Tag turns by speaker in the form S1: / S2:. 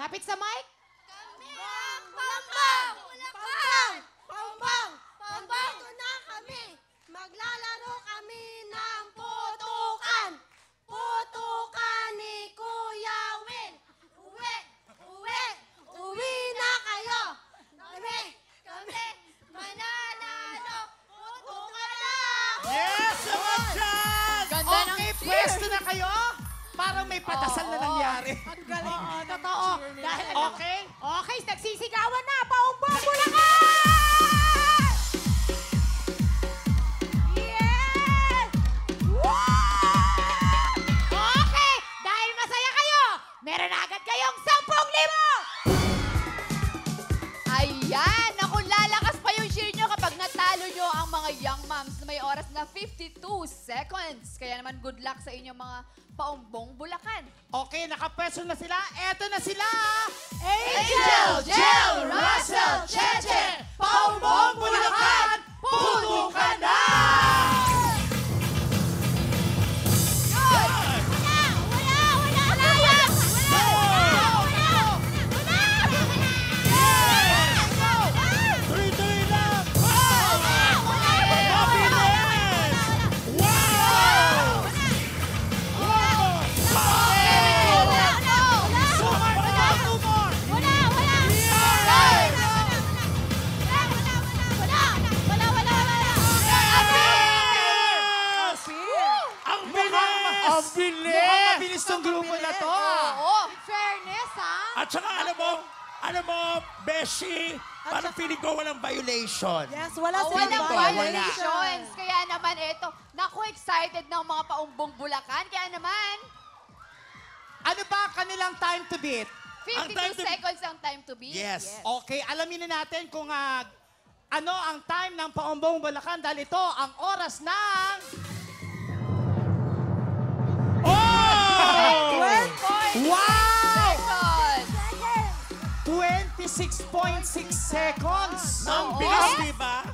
S1: Lapit sa mic.
S2: Kami ang Pambang! Bulacan! Pambang! Pambang! Ito na kami! Maglalaro kami ng putukan! Putukan ni Kuya Will! Uwi! Uwi! Uwi na kayo! Kami! Mananalo! Putukan na!
S3: Yes! Naman dyan!
S1: Ganda ng
S3: Okay,
S1: cheer.
S3: pwesto na kayo. Parang may patasal na nangyari.
S1: Ang galing. Totoo. Dahil
S3: Okay?
S1: Okay, nagsisigawan na. Paumbong Bulacan! Yes! Woo! Okay, dahil masaya kayo, meron na agad kayong 10,000!
S4: Ayan! Naku, lalakas pa yung cheer nyo kapag natalo nyo ang mga young moms na may oras na 52 seconds. Kaya naman, good luck sa inyong mga paumbong Bulacan.
S3: Okay, nakapwesto na sila. Eto na sila.
S4: Angel, Jel, Russell, Cheche,
S3: Paumbong Bulacan, putukan na! Tuloy-tuloy lang! Mabilis! Wow! Two more! Yes! Ang bilis!
S5: Ang bilis!
S3: Mukhang mabilis tong grupo na to.
S4: Oo.
S1: Fairness, ha?
S5: At saka alam mo, Beshi, parang feeling ko walang violation.
S2: Yes, wala
S4: Oh,
S2: silang
S4: walang
S5: wala.
S4: violations. Kaya naman ito, naku, excited ng mga paumbong Bulacan. Kaya naman,
S3: Ano ba kanilang time to beat?
S4: 52
S5: time to-
S4: seconds ang time to beat.
S5: Yes.
S3: Okay, alamin na natin kung ano ang time ng Paumbong Bulacan dahil ito ang oras ng... Oh!
S4: 12
S3: Wow!
S4: seconds.
S3: 26.6 seconds.
S5: Ang
S4: Oo.
S5: bilis, di ba?